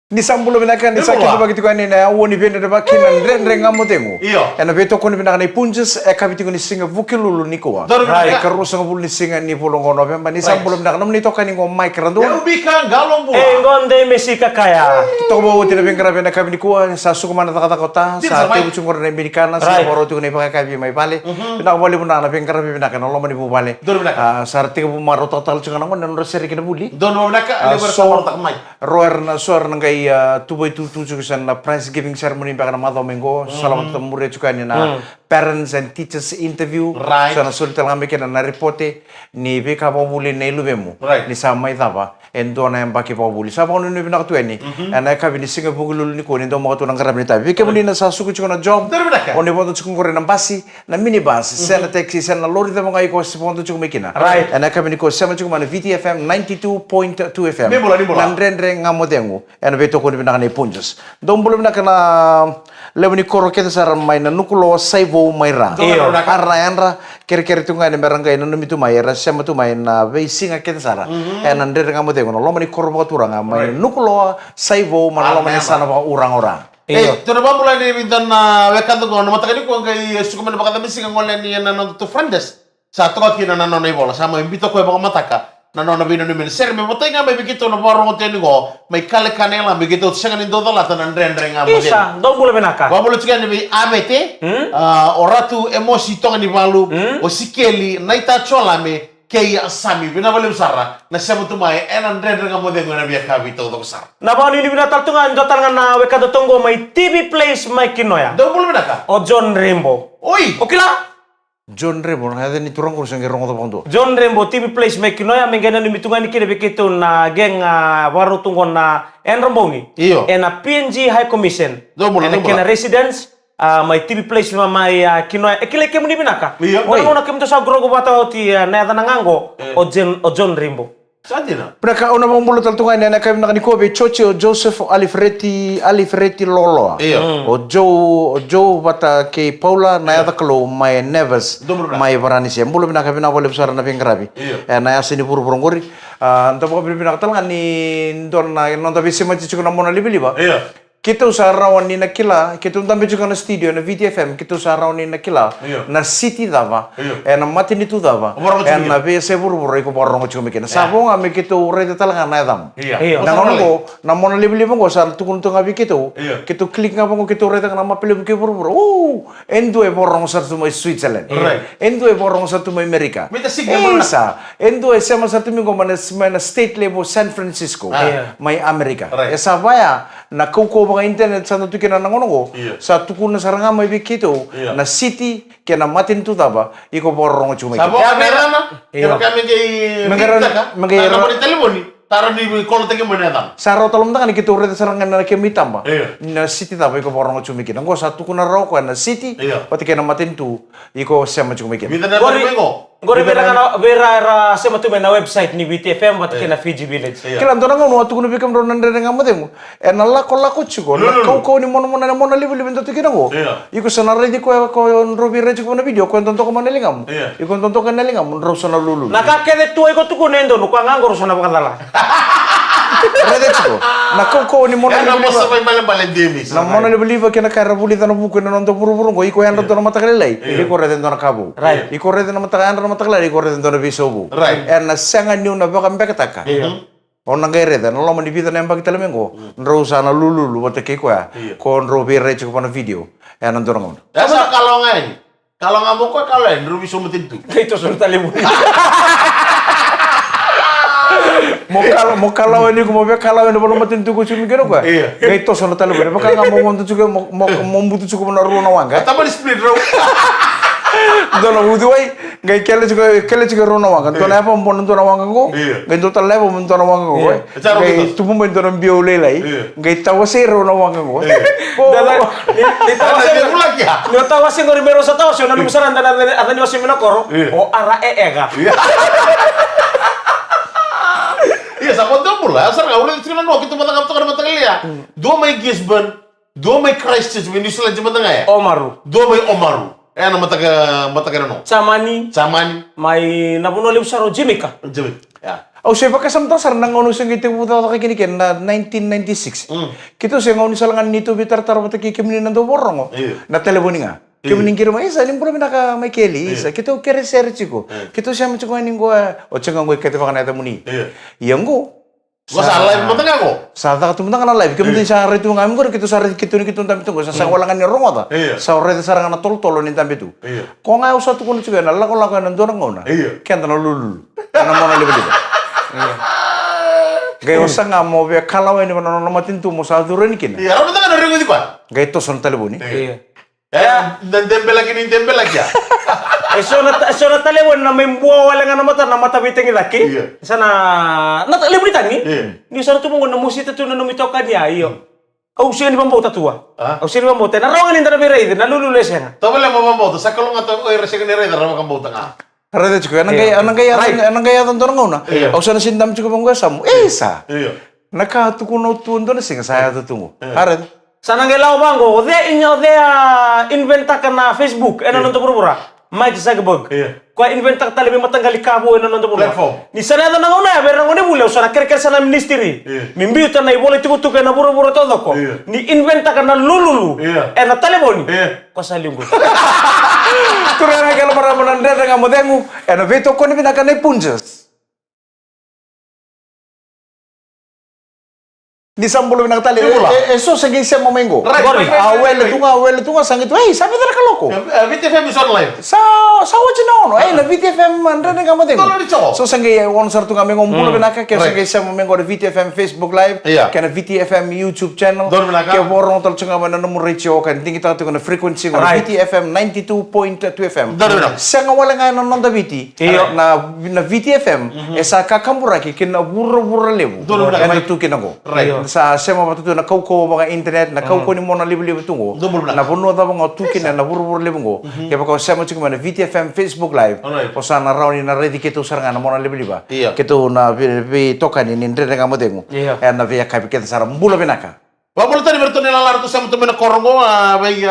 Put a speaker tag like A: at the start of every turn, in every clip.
A: Ni sambulo binaka ni sakit bagi tu kan ni na woni bende de bakinan ren ngamu tengu.
B: Iyo.
A: Ena beto ko ni binaka ni punjes e kabiti ko ni singa vukilulu ni ko.
B: Right.
A: Karu sanga bul ni singa ni pulong ngono bemba ni sambulo binaka namni to kan ni ngom mic rando.
B: Ya ubi kan galong bula.
C: Ngonde mesika kaya.
A: To bo wote na bengara benda kabini ko sa suku mana taka kota sa te bucung ngor na amerikana sa boro tu ni pakai kabi mai pale. Binaka bali bunda na bengara binaka no lo mani bu pale. Sa te bu maro total cunga ngon na seri kena buli.
B: Dono binaka ale bersama tak mai.
A: Roer na suar nang kai tuboy tutu na prize giving ceremony baka na madho mengo salamat tamure chuka ni na parents and teachers interview
B: Right.
A: so na sulta ngambe kena na reporte ni beka pa buli na ilubemu
B: Right.
A: ni samai taba endo na yambaki pa buli sa pa ni bina katu ni ana ka bini singa bugulul ni ko ni do mo to nang karab ni tabi beka muli na sa suku chuka na job
B: Dono binaka.
A: oni bodo chuka ngore na basi na minibus sena taxi sena lori da mga iko sa pondo chuka mekina
C: Right.
A: ana ka bini ko sama chuka mana VTFM 92.2 FM
B: Ni bola.
A: nandren ngamodengu ana beto ko ni bina ni punjes dong belum nak kena lewani koro kita sar main nukulo saivo maira
B: Iyo.
A: arra yanra kere tu ngai merang ngai nanu mitu maira sama tu main na singa kita sara nandren ngamodengu no lo mani koro ba turang main nukulo saivo mana lo mani sana ba orang-orang
B: Tuna ba mula ni bintan na wekando ko na matakali ko kay suko man bakata missing ngol ni na to friends. Sa to ka kina na no bola sama imbito ko ba mataka. Na no bino ni men ser me botay nga may bigito na baro ko teni ko may kale kanela bigito sa nganin do dala tan andre nga mo din.
C: Isa, dong bule benaka.
B: Ba mulo tsigan ni ABT oratu emosi to ni balu o sikeli naita chola me kay asami bina balim sara na siya mo tumay en andre nga mo din na biya kabito to sar.
C: Napa ni binatal tungan dotal nga na weka dotongo may TV place may kinoya.
B: Do mulo naka.
C: O John Rainbow.
B: Oi.
C: Okay la?
A: John Remo na hada ni turang kurang ngi rongo to pondo
C: John Rainbow TV place may kinoya mengena ni mitungan ni kire bekitu na geng waru tungon na enrombongi.
B: Iyo.
C: Na PNG High Commission.
B: Do mula, do mula.
C: Kena residence may TV place may kinoya. Ekile kemu ni binaka.
B: Iyo.
C: Oi. Ona kemu to sa grogo bata ti na nangango o John Rainbow.
B: Sadina.
A: Praka una bang mulo taltungan na kami nakanikobe Choche o Joseph Alifreti Lolo.
B: Iyo.
A: O Joe bata ke Paula na yata kalo may Neves
B: Dobro na.
A: may Varanisi. Mulo bina kami na wala besar na pingrabi.
B: Iyo.
A: Na yasa ni puro ngori. Nto po kami pinakatalngan ni don na nonta bisi machichuko na mona libili ba.
B: Iyo.
A: Kita usarawan ni nakila, kita tambe juga na studio na VTFM, kita usarawan ni nakila,
B: Iyo.
A: na city dava,
B: Iyo.
A: na mati ni tu dava,
B: Borong
A: na be se buru ko borong ko chumikina. Sabo nga mi kita uray talaga na edam.
B: Iya.
A: Na ngono ko, na mona libili mo ko sa tukun tunga bi kita,
B: Iyo.
A: kita klik nga mo kita uray na mapilip ke buru. Oh, endo e borong sa tumay Switzerland.
B: Right.
A: Endo e borong sa tumay Amerika.
B: Mita sigla mo na.
A: Isa, endo e sama sa tuming ko man state level San Francisco, may Amerika.
B: Right.
A: Esa baya na kuko mga internet sa natukinan ng ko
B: Iya.
A: sa tukun na saranga may bikito
B: Iya.
A: na city kaya na matin tu taba iko borong chumay.
B: Sabo kamera na. Pero kami kay
A: Manggaran-
B: Pinta ka.
A: manggaran-
B: Na mo ni telefoni. Tara ni call tagi mo na tam.
A: Saro talom na kaniki tu saranga na kemitam ba.
B: Iya.
A: Na city taba iko borong chumay. Ngo sa tukun na raw ko na city
B: Iya.
A: pati kaya na matin tu iko sema chumay.
B: Minta na
C: Gori-
B: mo.
C: Gore vera sema tu na website ni BTFM wat kena Fiji Village.
B: Iya.
A: Kila ntona ngono atu kuno bikam ron nande nga modemo. E na la ko chuko. Na kau ni mono libi libi nto kina go.
B: Iya.
A: Iko sana ready ko robi reji ko na video ko tonto ko manelingam.
B: Iya.
A: Iko tonto ko nalingam ro sana lulu.
C: Nakakede tu iko tu kunendo no kwa ngangoro sana bakandala.
A: Ready chuko. Na kau ni mono
B: Yan na mo
A: libi.
B: sa may balang demis.
A: Na mono libi libi kina kara buli tano buku na nonto buru go iko yan ro na matakalay. Iko ready ntona kabu.
C: Right.
A: Iko ready na matakalay iko ready ntona bisobu.
B: Right.
A: E na sanga niu na baka mbekataka. Ona ngereda no lama dipita na mbak telemengo nro sana lulu bote ke ko ya ko nro bi reche ko na video ya nan dorong
B: Ya sa kalongan. Kalau nggak mau kok kalau yang rubi sumutin tu.
C: Ito sulit talimu.
A: mo kalau ini ko mo be kalau ini bolong matin tu ko chumi gero ko
B: Iya.
A: gaito sono talo be baka nga mo ngonto chuko mo mbutu chuko na ro na wanga
B: Kata di split row.
A: dono uduai gai kele chuko ro na wanga to na pa mo ndo na wanga ko
B: Iya.
A: gai to tale mo ndo na wanga ko
B: Iya. Cara
A: gai
B: begitu.
A: tu mo ndo na bio lelai
B: Iya.
A: gai tawase ro na wanga ko
C: Dala ni tawa
B: Ada dia pula ya.
C: ni tawa sing ngori mero sa tawa sio nanu misaran dan ada ni wasi menakoro
B: Iya.
C: o ara eega.
B: Iya, sama tu pula. Asal nggak boleh cerita no kita matang ya. Dua mai Gisborne, dua mai Christchurch, New Zealand cuma tengah ya.
C: Omaru.
B: Dua mai Omaru. Na mata no.
C: Samani
B: Samani.
C: mai nabuno lim saro Jimika.
B: Jemik. Ya.
A: Saya pakai samtang sarang ngonu sing kita buta ta kini ken na 1996. Kita sing ngonu salangan nito bitar tarwata ki kemini nanto borong. Na telefoni nga. Kemini kirma isa lim pura minaka may keli isa. Kita kere search ko. Kita siya mo chukwa ning gua o changa ngoi kete pakana ta muni. Yang go.
B: Gua salah live mo tanga ko.
A: Sa ta tumta kana live kemudian sa retu ngam ko kita sa retu kita kita tambi tungo sa walangan ni rongo ta. Sa retu sarang na tol ni tambi tu. Ko nga usat ko ni chuga na la ko la ko nan dorang ngona. Ken ta no lulu. Ana mo na libe. Gaya usang nga mo be kalau ini mana nama tintu mo sa duren kin.
B: Iya, orang tanga ringo di kwa.
A: Gaya to son telefoni.
B: Dan tempe lagi nih tempe lagi ya.
C: So na talewon na may buwa wala nga na mata biteng ilaki. Sana na talewon tangi. Ni sana tumungo na musita tu na numitaw kanya iyo. Au siya ni bambota tua. Au siya ni bambota na rawangan indra biray na lulules yan.
B: Tahu lah mau bambota. Sakalong atau resi kan resi darah makan bambota nga.
A: Rada juga anang gaya tonton ngona. Au sana sindam juga bangga samu. Sa. Nakatukuno tundo na singa saya tutungo. Harad.
C: Sana ngelaw bango, dia inventa na Facebook, nonton pura-pura. Mike Zuckerberg. Kau inventa tali matanggali kabo nonton pura.
B: Platform.
C: Ni sana ada nangona, berang ngone bule, sana kira-kira sana ministry. Mimbi na boleh tuku-tuku na pura-pura todo ko. Ni inventa na lululu. Na telepon. Kau saling gue.
A: Turun kalau para menanda dengan modengu. Na veto ko ni binakana punjas. Di sambulu binang tali. Eso segi siya momengo. Awel tunga sangit. Sabi tara kaloko.
B: VTFM is online.
A: Sa wacha na ono. Na VTFM mandra nga modengo.
B: Tolo ni choko.
A: So sangi on sar tunga mengo mbulo binaka kaya sangi siya momengo de VTFM Facebook Live. Kaya VTFM YouTube channel. Kaya borong tol tunga mana nomor recho kan tinggi tahu tunga frequency ko VTFM 92.2 FM. Siya nga wala nga nonda VT. Na VTFM esa kakamburaki kina burro lebu. Ano tu kinako. Sa sema batutu na kauko mga internet na kauko ni mo na libu tungo na puno da mga tukin na buru libungo kaya ko sema chiko na VTFM Facebook Live o sa na raw ni na ready kito saranga na mo na libu kito na vi toka ni nindre nga modengo na via kapi kita sara mbulo binaka
B: Wabolo tani berto ni lalar tu sama tu mena korongo bai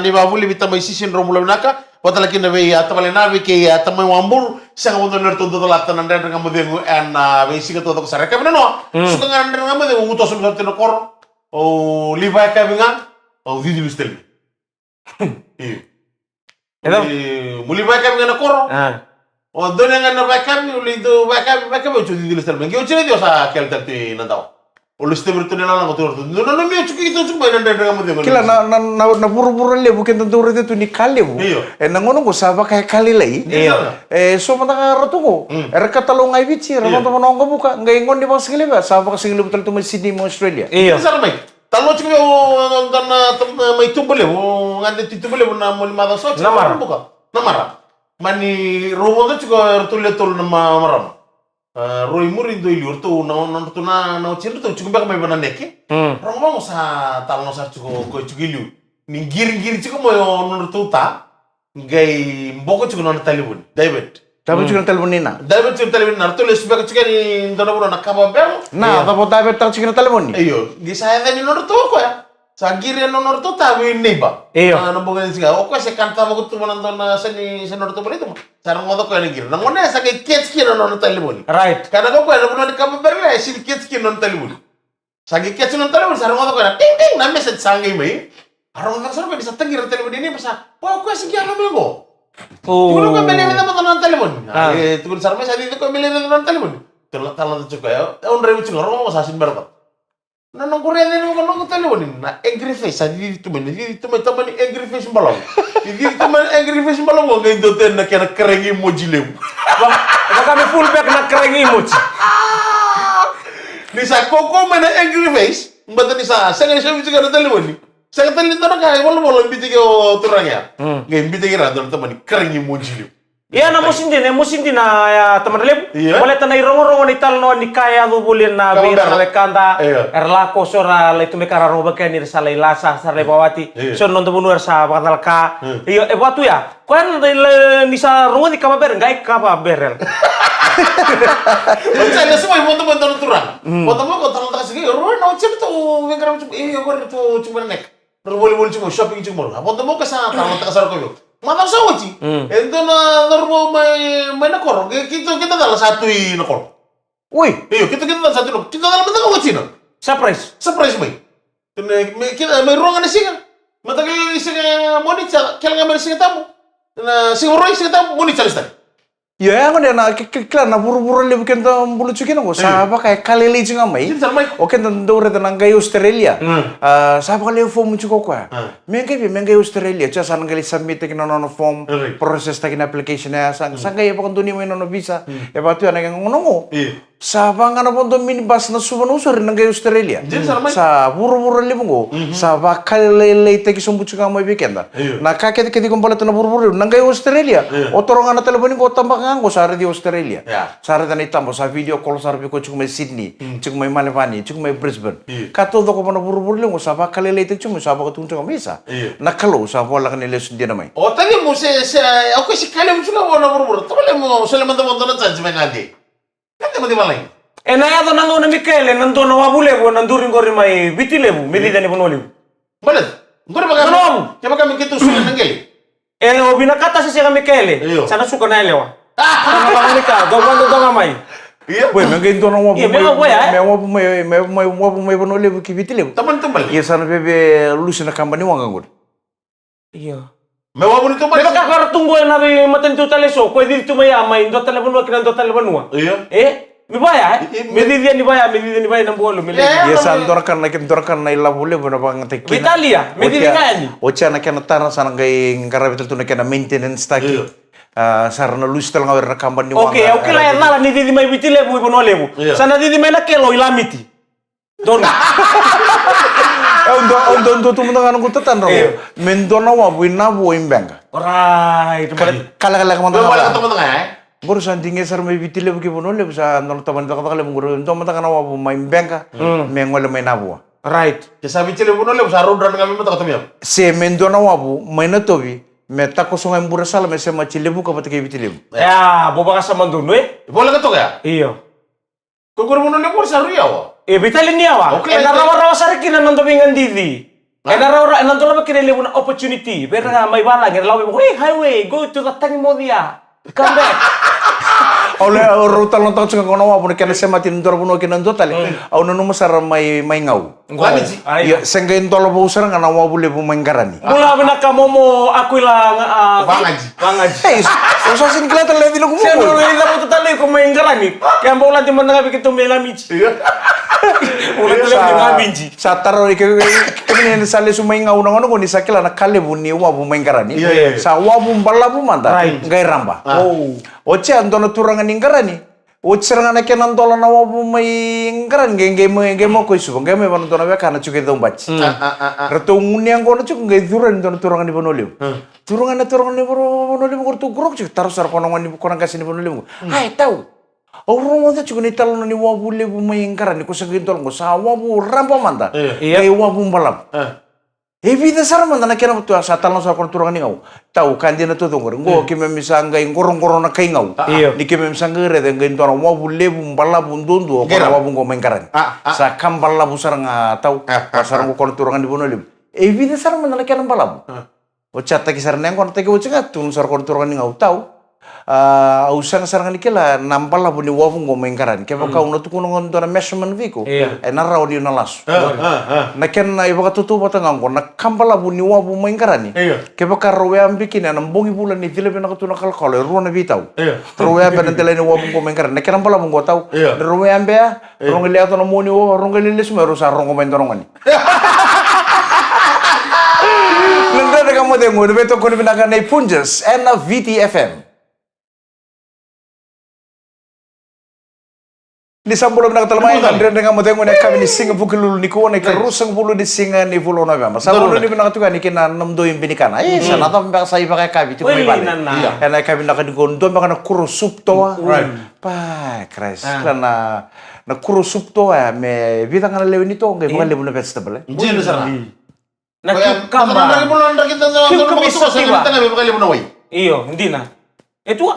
B: ni babuli bita mai sisin romulo binaka wata laki na bai atamale na bai ke atamai wambur sanga mondo nerto do lata na ndre nga modengo en bai siga to ko sara kabina no suka nga ndre nga modengo nguto so berto na kor o liba kabinga o vidi bistel muli ba kabinga na kor o dona nga na ba kabi uli do ba kabi o chudi bistel ngi o chire dio sa kel tati na daw Oleh setiap bertanya lang ako tuh, no cukup itu cukup bayar dan kamu dia.
A: Kila na buru-buru lebu kita tentu urut itu ni kali bu. Nangono ko sabak kayak kali lagi. So mata karotu ko. Erka talong ay bici, ramon to manong ko buka. Ngayon di bawah segala ba? Sabak segala betul tu masih di Australia.
B: Besar mai. Talo cukup dan mai tumbel ya, ngande tumbel ya na mau lima ratus. Namara buka. Namara. Mani rumah tu cukup tulis nama maram. Roy murin do ilur tu na chindu tu cukup bak mai bana neki. Rong bang sa talno sa cukup ko cukup ilu. Ni gir cukup mo non tu ta. Ngai mboko cukup non talibun. David
A: cukup telepon nina.
B: David cukup talibun na tu les bak cukup ni dono bulan nakaba bel.
A: Na tapi David tak cukup telepon ni.
B: Iyo, di saya tadi non tu ko ya. Sa gir non tu ta wi ni ba.
C: Iyo.
B: Na mboko ni singa. Oko se kanta mo tu manan don seni senor tu boleh tu. Sarang modo ko ni gir. Na ngone sa ke kids ki non talibun.
C: Right.
B: Karena kau ada bulan kamu berle, sih kids non talibun. Sagi kids non talibun, sarang modo ko na ting na message sangi mai. Arong nang sarang bisa tengir talibun ini masa. Wah, kau sih kian namu ko. Tuh kau beli beli non talibun. Tuh sarang mai sadi kau beli non talibun. Talan tu cukup ya. On rebu cukup orang mau sasin berapa. Na nang Korea ni mo nang talibun. Na angry face sadi itu mana? Itu mana angry face balong. Itu mana angry face balong ko ngayon doten na kaya kerengi mojilem.
C: Baka kami full back na kereng imut.
B: Nisa koko mana angry face, mbata nisa saya juga ada telepon ni. Saya telepon tu nak wala biti ko turang ya. Ngayon biti kira doon teman kering emoji.
C: Iya na musin din na teman leb. Boleh tanay rongo ni talno ni kaya do bulin na bira lekanda erlako sora le tu mekara roba kan ni salai lasa sarle bawati. So non tebunu sa bakal ka. Iyo batu ya. Kuan ni sa rongo ni kama ber ngai kama berel.
B: Saya semua ibu tu bantu turang. Foto mo ko talon ta sige ro na chip to mekara chip ko to chuma nek. Boleh cuma shopping cuma. Foto mo ka sa talon ta kasar ko. Mata sawaji. Ento na normo may nakor. Kita dalam satu nakor.
A: Woi,
B: Iyo, kita satu dulu. Kita dalam bentuk apa sih?
C: Surprise.
B: Surprise mai. Kita mai ruangan singa. Mata kali singa monitor, kala ngambil singa tamu. Na singa roy singa tamu monitor istan.
A: ya yang ada klan na buru-buru le bukan tuh bulu cuci nunggu. Saba kayak kali le cuma mai.
B: Kita mai.
A: Oke tuh dore tenang kayak Australia. Saba kali form cuci kok ya. Mengkai Australia. Cuma sana kali submit ke nono form proses takin application ya. Sang kayak pokok tuh nih mau nono visa. Ya batu anak yang ngonongo. Saba ngana pun tuh minibus na suban usur nang kayak Australia. Sa buru-buru le bungo. Saba kali le teki sumbu cuci mai weekend. Nah kakek keti kumpul tuh na buru-buru nang kayak Australia. Otorong anak teleponin kau tambah nganggo sare di Australia. Sare tani tambo sa video call sare ko cuma Sydney, cuma Malevani, cuma Brisbane. Kato do ko mana buru-buru le sa ba kale le cuma sa ba ko tuntung mesa. Na kalau sa bola kan le sun dia namai.
B: Oh tadi mo aku si kale mo juga wala buru-buru. Tapi mo sila man tamo doon sa ngadi. Kante mo di malay.
C: Enaya to nango na Mikael, nanto na wabule ko nandurin ko rin may bitilebu, medida ni Bonoliu.
B: Balat. Ngoro ba kami? Kaya ba kami kito sulan ng gali?
C: Binakata siya kami Mikael. Sana suka na elewa. Bang Mika, gawando da mamay.
A: Iya. Woi, mengkain tuh orang wabu may Bonoliu kibiti le.
B: Taman tumbal.
A: Iya sana bebe lusi na kambani wang anggur.
C: Iya.
B: May wabu nito ba?
C: Beka kakar tunggu na ri matan tu taleso, ko di tu maya may do telepono kinan do telepono.
B: Iya.
C: Mi baya, medida ni baya nang bolo,
A: Iya sana dorkan na ilabule bona bang tekina.
C: Italia, medida ngani.
A: Ocha na kena tanah sana kay ngarabitul tu na kena maintenance taki. Sarana lusi tal ngawir na kambani wang.
C: Oke lah ya nala ni di may bitile bu Bonoliu. Sana di may na kelo ilamiti. Don.
A: Untuk tumentangan ko tatan ro. Mendona wabu inabu imbanga.
C: Alright.
A: Kala
B: May wala ka tumentangan
A: Baru sandingnya sar may bitile buki Bonoliu sa nol taman ta kala munguro tumentangan wabu may imbanga. Mengwala may nabu.
C: Right.
B: Kaya sabi chile mo nule, sa road run kami mo takatamiya.
A: Se mendona wabu may natobi. Meta ko sungai mbura sala me sema chilebu ka patake bitile.
C: Ya, boba ka sa manduno
B: Bola ka to kaya?
C: Iyo.
B: Kuguro mo nule mo sa riya wa.
C: Bitalin niya wa.
B: Okay,
C: Rawa sa rin nandomingan didi. Nandola kinili mo na opportunity. Pero nga may bala, ginalaw mo, hey, highway, go to the Tangimodia. Come back.
A: Oleh rutal nonton sa kono wabu ne kena sema tinidor buno kinan dotale. Au nanu masar may ngau.
B: Ngani?
A: Ya senggain tolo bo usara ngana wabu le bu menggarani.
C: Mula bina ka momo aku lang
B: Bangaji.
A: Hey, usah sin kelihatan le dilo
C: Siya
A: kumu.
C: no ila mo totally ko may ngarani. Kaya bola di man nga bikin tumela michi. Ulah tele di ngabinji.
A: Sa taro kemini ni sale sumay ngau ngono ko ni sakila na kale bu ni wabu menggarani. Sa wabu balabu manda ngai ramba.
C: Oh.
A: Oce andono turangan inggarani. Oce serangan ke nandola na wabu may inggaran genge mo ko isu. Genge mo nandono be kana chuke dombac. Reto ngunyang kono chuk ngai duran dono turangan di Bonoliu. Turangan ni Bonoliu ko tu grok chuk taruh sar kono ngani kono kasih di Bonoliu. Hai tahu. Orang mau cuk ni talon ni wabu le bu may inggaran ko sa gintol ko sa wabu rampa manda. Kay wabu balap. Evita sarma na kena betul sa talon sa kono turangan ni ngau. Tahu kan dia na tu tunggu. Ngo kime misanga ngorong-ngorong na kay ngau. Ni kime misanga re den gain tora wabu le bu balap ndundu ko wabu ngo menggaran. Sa kam balap sarang tahu sarang ko kono turangan di Bonoliu. Evita sarma na kena balap. O chatta ki sarang kono tege o chinga tun sar kono turangan ni ngau tahu. Usang sarang ni kela nampal lah buni wabu ngo menggaran. Kaya kau na tukuno ngon tora measurement viko. Narau di nalas. Na ken na iba tutu batang ko na kambala buni wabu menggaran ni. Kaya ka rowe ambikin na mbongi bulan ni dile bena katuna kalkalo ruwa na bitaw. Rowe bena dile ni wabu ngo menggaran. Na ken nampala bungo taw. Rowe ambea rong ile ato na moni wo rong ile lesmo sa rong mendorongani. Nanda kamu dengo de beto ko ni binakan na Punjas and na VTFM. Ni sambulo na katalmay andre nga modengo na kami ni singa bukilulu ni ko na karusang bulo ni singa ni bulo na ba sambulo ni binakatuka ni kina namdo yung binikana sa nata mbaka sa iba kay kabi ti may bali kana kami na kadigon do baka na kuro supto pa Christ kana na kuro supto me vida nga lewi nito ngay mga lebu na vegetable
B: Jino sana.
C: Na cucumber.
B: Cucumber.
C: Iyo, hindi na. Ito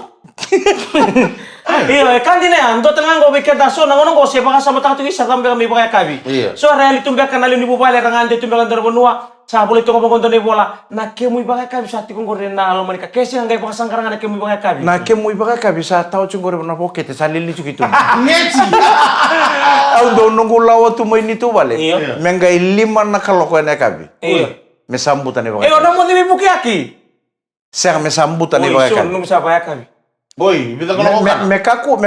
C: Iya, kan dine ando tenang go bikin daso na ngono go siapa ka sama tatu isa tambe kami pakai kabi.
B: Iya.
C: So reali tumbe kan ali ni bupale rangande tumbe kan terbonua. Sa boleh toko pokon tone bola. Na kemu pakai kabi sa tikong gore na alo manika kesi ngai pakasang karang na kemu pakai kabi.
A: Na ke muy baka kabi sa tao chungore na pokete sa lili chukitu.
B: Ngeci.
A: Au do nungu lawa tu mai ni tu vale.
C: Iya.
A: Menga lima na kaloko na kabi.
C: Iya.
A: Me sambuta ne
C: Eh,
A: baka.
C: ono mo dibi buki aki.
A: Ser me sambuta ne baka
C: So
A: kabi.
C: nung sa pakai kabi.
B: Boy, bita kalau kan.
A: Me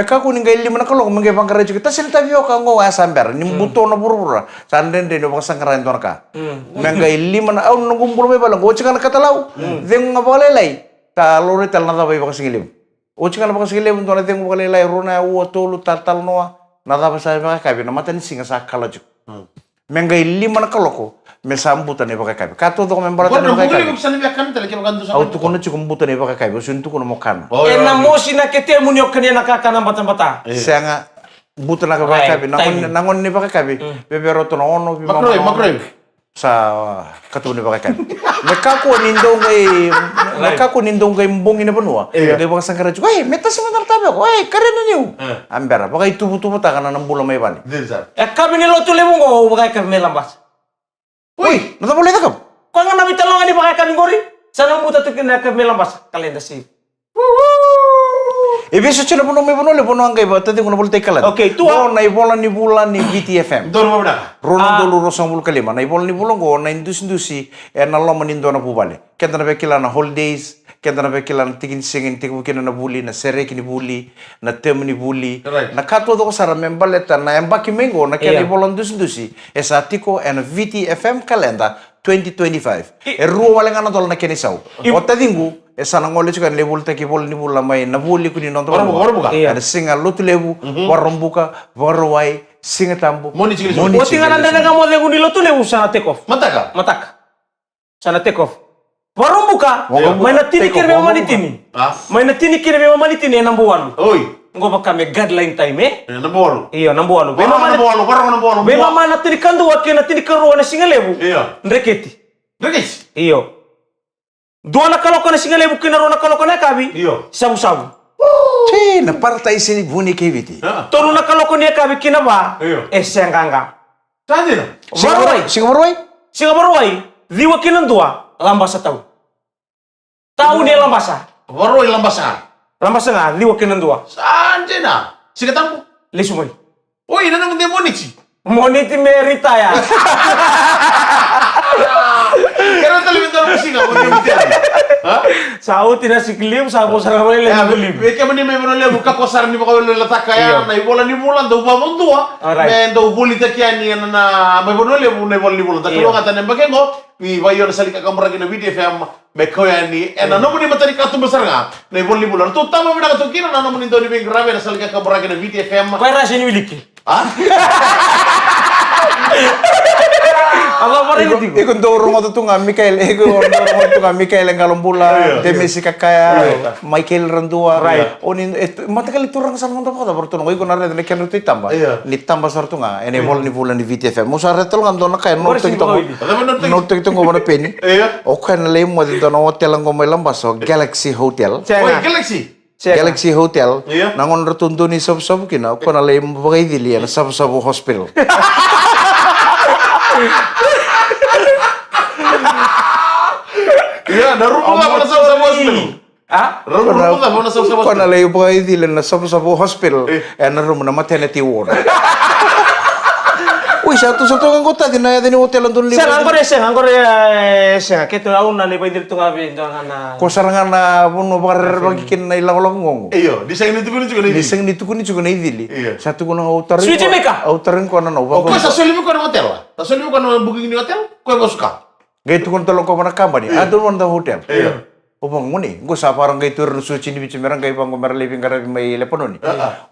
A: kaku ni ngai lima na kaloko menga pangkara chukita sin tavio ka ngo asamber ni mbuto na burura. Sanden de no baka sangkara ndorka. Menga lima na au nungu mbulo me bala go chikana katalau. Deng ngabale lai. Ta lore tal na bai baka singilim. O chikana baka singilim ndona deng baka lai rona u tolu tal noa. Nada basa baka kabi na mata ni singa sa kalajuk. Menga lima na kaloko. Me sambuta ne baka kabi. Kato do membara
B: Boy,
A: ne baka
B: boleh
A: kabi.
B: bisa nih kan tadi kita kan tuh
A: Au tu kono chukum buta ne baka kabi. Suntu kono mokana.
C: Eh, na mo sina kete mo ni okanya nakakana bata-bata.
A: Sanga buta na baka
C: Right,
A: kabi.
C: timing.
A: Nangon ne baka kabi. Bebe roto na ono bi
B: Makroy, makroy.
A: sa katu ne baka kabi. Mekako nindong kay mbongi na banua. De baka sangkara chuka. Eh, meta sa matar tabi ako. Eh, karen na niyo. Ambera, baka itubu-tubu ta kana ng bula may bali.
B: Dil sar.
C: Eh, kabi ni lotu lemo go pakai kabi melambas.
A: Uy, nata boleh takap.
C: Kau nggak nabi talongan di pakai kabi gori? Sana muda tu kena kabi melambas kalian dasi.
A: Ibiso chila puno may puno le puno ang kay ba tadi kuno boleh tekalan.
C: Okay, tua.
A: Na ibola ni bulan ni VTFM.
B: Dor mau berapa?
A: Rono dolo rosong bul kalima na ibola ni bulan go na indusi e na lo manindo na bubale. Kenta na bekila na holidays, kenta na bekila na tigin singin tigu kina na buli na sere kini buli na tem ni buli.
B: Right.
A: Na kato do ko sara membaleta na embaki mengo na kena
C: Iya.
A: ibola indusi esa tiko en VTFM kalenda 2025. E ruo wale ngana dolo na keni sau. O tadingu esa na ngole chukan lebul taki bol ni bula mai na buli kuni nonto.
B: Baru buka.
C: Iya.
A: Ada singa lutu lebu, warumbuka, waruai, singa tambu.
B: Moni chigili.
C: O tinggal anda dengan mau legu di lotu lewu sana take off.
B: Mata kah?
C: Matak. Sana take off. Baru buka.
A: Iya.
C: Main na tini
A: Take
C: kira
A: off,
C: memang
A: baru
C: di tini.
B: Ah.
C: Main na tini kira memang di tini number one.
B: Oi.
C: Ngo baka me guideline time eh.
B: Nambol.
C: Iya number one.
B: Baru nambol, baru nambol.
C: Memang mana tini kandu wakil na tini karuan na singa lewu.
B: Iya.
C: Ndreketi.
B: Regis.
C: Iyo. Dua na kalau kana singa lewu kinaro na kalau kana kabi.
B: Iyo.
C: Sabu-sabu.
A: Che, na partai sini buni keviti.
C: Tolu na kalau kana kabi kinaba.
B: Iyo.
C: Senganga.
B: Tadi na.
C: Baruai.
A: Singa waruai?
C: Singa baruai. Diwa kinan dua. Lambasa tahu. Tahu dia lambasa.
B: Baru ilang basa.
C: Lambasa nga. Diwa kinan dua.
B: Saan na? Sige tambo.
C: Lisumay.
B: Oi, nanong hindi mo niksi.
C: Moniti merita ya.
B: Kaya kalimutan mo singa mo yung tiyan. Ha?
C: Sauti na si Kliw, sabi sa kamali
B: Ya,
C: lang kulim.
B: beka man ni may mga buka ko sar ni ba ko lata kaya na ibola ni bulan daw ba mo dua.
C: Alright.
B: Men daw buli ta kaya ni na may bono le na ibola ni bulan. Taklo nga tanan bagengo. Wi bayo na salika kamura gina VTFM may kaya ni na no mo ni matari ka tumbasar nga na ibola ni bulan. To tama mo na to kina na no mo ni daw ni bing grave na salika kamura gina VTFM.
C: Kaya rasa ini miliki.
B: Ha?
C: Apa pa rin ito?
A: Ikon dorong mo to nga Mikael, ikon dorong mo to nga Mikael ang galombula, de Messi kakaya, Michael Randua.
C: Right.
A: Onin matagal ito rang san mo to kada berto ngoy ko na red ne kenu to tamba.
B: Iya.
A: Ni tamba sar to nga ene bol ni bulan ni VTFM. Mo sar retol nga don na kay no
C: Boris
A: to ito.
C: Mboy.
B: Alam mo na
A: No to ito ngo na penny.
B: Iya.
A: O kan le mo dito no hotel ngo may lambaso Galaxy Hotel.
B: Oi,
C: Cena.
B: Galaxy.
A: Galaxy Hotel.
B: Iya.
A: Nangon rotundo ni sab-sab kina ko na le mo bagay dili na sab-sab hospital.
B: Iya, naruto ka pa na sa hospital.
C: Ah?
B: Naruto ka pa na sa
A: Ko
B: hospital.
A: na le bagay dili na sab-sab hospital. Na room na maternity ward. Uy, satu-satu kan kota dinaya din hotel andun
C: Sen,
A: lima.
C: angkor sen. Kita tahu na liba dito nga bin na.
A: Ko sarangan na puno bar bagikin na ilang ngong.
B: Iyo, di sa inyo tukunin juga nih.
A: Diseng nitukuni juga na idili.
B: Iya.
A: Satu ko na utarin.
C: Switch meka?
A: Utarin ko na no.
B: Oh, kau sasoli mo ka ng hotel ah? Sasoli mo ka ng booking ni hotel? Kau yang suka?
A: Gaitu kon tolong ko mana company. Adun man da hotel.
B: Iya.
A: Upang muni, go sa parang gaitu ru suci ni bici merang gai pang mer living kara mai lepononi.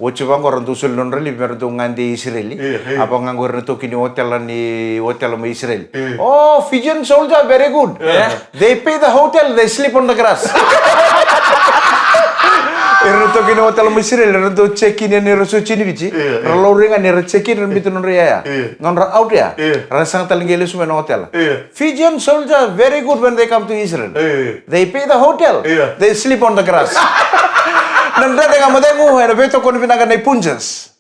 A: Ocho bang koran tusul non relief mer tu ngandi Israeli.
B: Iya.
A: Apa nganggur tu kini hotel ni hotel mai Israel. Oh, Fijian soldier very good. They pay the hotel, they sleep on the grass. Erto kini hotel mai Israel, erto check in ni rusu chini bici. Kalau ringan ni check in bitu non ria ya. Non out ya. Rasang talingeli semua hotel. Fijian soldier very good when they come to Israel. They pay the hotel.
B: Iya.
A: They sleep on the grass. Nandada nga madengo, na beto ko ni pinakan na punjas.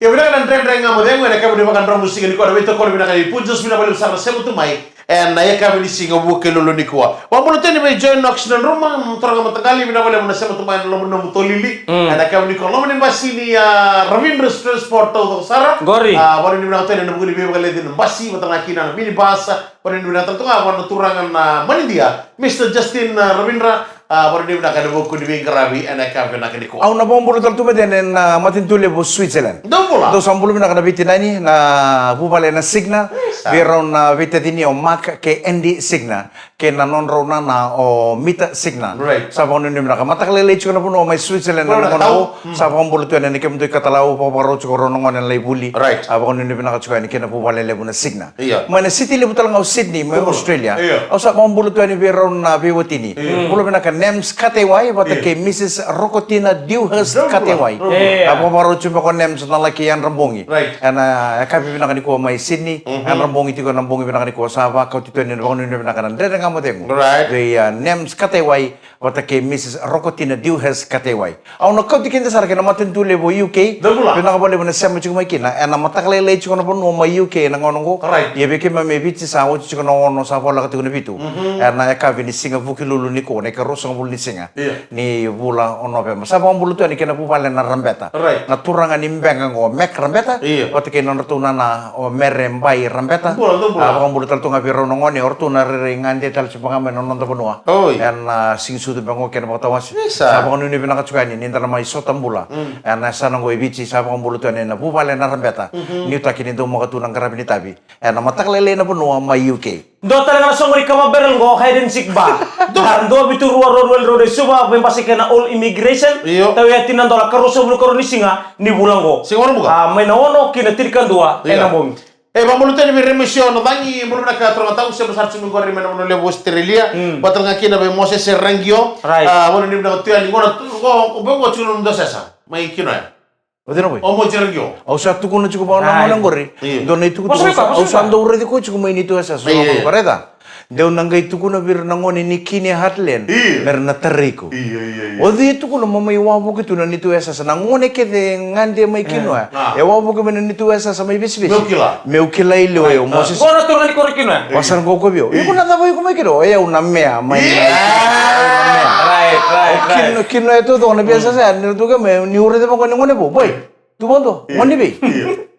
B: Ya benar kan tren nga modeng na kamu makan rom musik ni ko ada beto ko ni pinakan punjas mina balik sama semu tu mai and na ya kami ni singa buke lolo ni ko. Wa mo tani may join nox na roma motor nga matagali mina balik na semu tu mai lo mo tolili na kami ni ko lo ni basi ni Ravindra Transport to Sara.
C: Gori.
B: Wa ni mina tani na buguni be bagale din basi matanga kina mini basa wa ni mina tanto nga wa turangan na manindia Mr. Justin Ravindra baru dia nak ada buku di Bingkarabi, anak kami nak diko.
A: Au na bombolo tal tume den na matintule bo Switzerland.
B: Dong pula.
A: Do sambulu na kana bitina ni na bubale na signa, biron na bitatini o mak ke endi signa, ke na non rona na o mita signa.
B: Right.
A: Sa pang nundim na ka mataklele chiko na puno may Switzerland na ngono. Sa pang bulu tuan ni kem tu katalau pa paro chiko rono ngon lay buli.
B: Right.
A: Abang nundim na ka chiko ni kena bubale le na signa.
B: Iya.
A: Mana city le butal ngau Sydney, may Australia.
B: Iya.
A: Au sa pang bulu tuan ni biron na biwatini. Bulu na ka Nems Katewai, bata ke Mrs. Rokotina Dewhurst Katewai. Apo paro chumpa ko Nems na laki yan rambongi.
B: Right.
A: Ana kapi pinakani ko may Sydney, ang rambongi tiko rambongi pinakani ko sa ba kau tito ni bang nundim na kanan. Dere nga mo tengo.
B: Right.
A: The Nems Katewai, bata ke Mrs. Rokotina Dewhurst Katewai. Au na kau tikin dasar kena matin tule bo UK.
B: Dagula.
A: Pinakabali mo na sema chiko may kina. Ana mataklele chiko na po no may UK na ngono ko.
B: Right.
A: Ye beke ma me biti sa wo chiko na ngono sa pola katiko na bitu. Ana kapi ni singa vuki lulu ni ko ne ka rosang bulu ni singa. Ni bula ono pe. Sa pang bulu tu ni kena pupale na rambeta.
B: Right.
A: Na turanga ni mbenga ngo mek rambeta.
B: Iya.
A: Ote ke non tuna na o merembai rambeta.
B: Bula.
A: Pang bulu tal tunga piro ngoni ortuna ringan de tal chupanga men non to benua.
B: Oi.
A: En sing sudu bango kena patawas.
B: Bisa.
A: Sa pang nuni pinaka chukani ni ndara mai sotam bula. En sana ngo ibichi sa pang bulu tu ni na pupale na rambeta. Ni utakini to mo katunang karabini tabi. En mataklele na benua mai UK.
C: Do talaga na songri ka maberel go hide and seek ba. Do bitu ruwa road suba pempasi kena all immigration.
B: Iyo.
C: Tawi atinan dola karuso bulu karu ni singa ni bulang go.
B: Singa orang buka?
C: May naono kina tirkan dua
B: Iya.
C: enam bom.
B: Bang mulut ni remission bangi mulut nak terang tahu saya besar cumi goreng mana mana lebu Australia. Batal ngaki na be Moses Serangio.
C: Right.
B: Mana ni nak tuan ni ngona tu ko bengo culun dosa sa. Mai kino ya.
A: Ode no boy.
B: Omo Serangio.
A: Au sa tu kuno chuko ba na molang gori.
B: Iya.
A: Do na itu
C: Pasal apa?
A: au sa ndo ure di ko chuko mai ni tu asa so
B: Iya.
A: kareta. Deu nangai tu kuno bir nangoni ni kini hatlen.
B: Iya.
A: Mer na tariko.
B: Iya.
A: Ode tu kuno mamai wabu kitu na ni tu asa sa nangone ke de ngande mai kino ya. E wabu ke men ni tu asa sa mai bisbis. Meukila ilo e Moses.
C: Go na turun ni korikino.
A: Pasar go ko bio. Iku na tabo iku mai kiro. E una mea mai.
C: Right.
A: Kino itu to na biasa sa ni tu ke me ni ure de ko ni ngone bo. Boy. Tu bondo. Ngone be.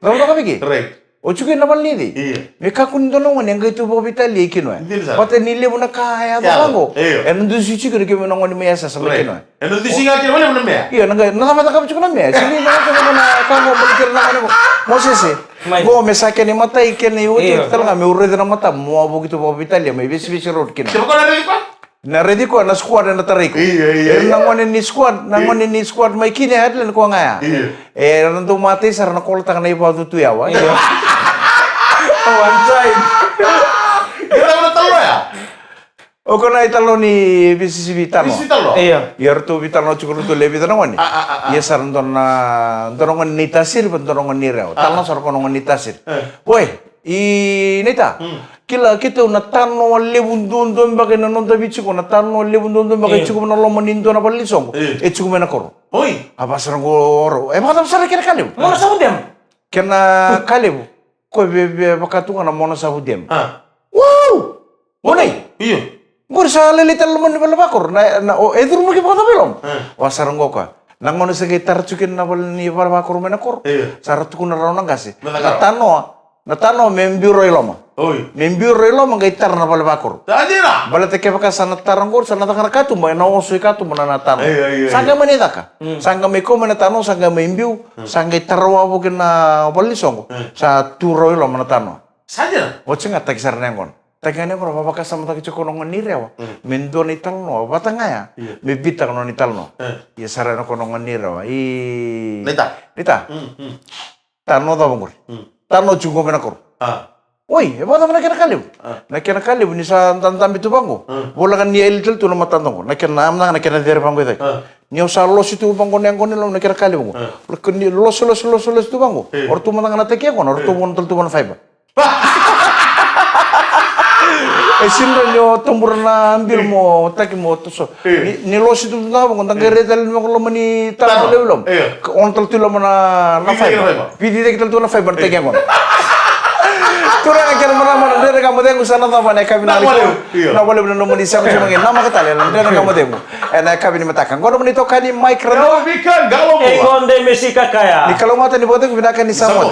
A: Ramu ka bigi.
B: Right.
A: Ochuke na bali di.
B: Iya.
A: Meka kun dono ngone ngai tu bo bitali kino.
B: Hindi sa.
A: Pate nile mo na kaya to
B: Iya.
A: bango.
B: Iya.
A: En ndu suci ko ke mo ngone me asa sa
B: Right.
A: kino.
B: Eno di singa kira mana mana ya?
A: Iya nanga na mata ka chuko na me. Sini na ko na ka mo balik na ngone mo. Moses e.
C: Mai.
A: Go me sake ni mata ikene yo
C: Iya.
A: talaga me ure de na mata mo abo gitu bo bitali me bisi road kino.
B: Siapa kau ada lipa?
A: Na ready ko na squad na tariko.
B: Iya.
A: Nangone ni squad may kine hadlen ko ngaya.
B: Iya.
A: Nanto mati sar na kolta na iba tu yawa.
C: One side.
B: Kita mana tahu ya?
A: O kona italo ni bisisi vitano.
B: Isi tahu.
C: Iya.
A: Yer tu vitano chukuru tu lebi tano ngoni. Yes sar ndona ngon ni tasir ngon ni reo. Talo sar kono ngon ni tasir. Woi, i neta. Kila kita na tano lebundun don bagai na nonta bichu ko na tano lebundun don bagai chukum na lomo nindo na balisong. E chukum na koro.
B: Oi.
A: Apa sar ngoro. E baka sar kira kalib.
C: Mana sabun dem?
A: Kena kalib. Ko be bakatu kana mono sabu dem.
B: Ah.
A: Wow! Monai.
B: Iya.
A: Gor sa lelital man bala bakor na o edur mo ki baka belum. Wasar ngoka. Nang mono sa gitar chukin na bal ni bala bakor mena kor.
B: Iya.
A: Sarat ko na raw nang gasi.
B: Nataka.
A: Na tano membiro iloma.
B: Oi.
A: Membiro iloma gitar na bala bakor.
B: Tadi lah.
A: Bala te ke baka sa natarang gor sa natakana katu mo na oso katu mo na natano.
B: Iya.
A: Sanga manita ka. Sanga me ko na tano sanga membiu sanga tarwa bo na balisong. Sa turo iloma na tano.
B: Saja.
A: Wacce nga tagisar nengon. Tagane ko babaka sama tagi choko ngon ni rewa. Mendo ni talno batanga ya. Me bita kono ni talno. Ya sarana kono ngon ni rewa. Nita. Tano da bangor. Tano chungo mena kor.
B: Ah.
A: Oi, e bata mena kena kalib. Na kena kalib ni sa tantam bitu bango. Bola kan ni elitel tu nama tantong. Na kena amna na kena der bango itai. Ni usa los itu bango nengon ni lo na kena kalib bango. Los tu bango. Ortu mana na teke kono, ortu mon tel tu mon faiba. sinra nyo tombur na ambil mo taki mo to so ni los itu na mo tang gere dal mo ko mani ta mo lewlom on tal tulo mo na fiber pidi de tal tulo fiber te ngon turang akan mana dari kamu tengok sana tak mana kami nari na boleh benar mani sama cuma ngin nama ketalen dari kamu tengok enak kami ni matakan kau mani toka ni mic rado
B: Bikan, galo mo.
C: Engon de Messi kakaya.
A: ni kalau mata ni bote ko binakan ni sama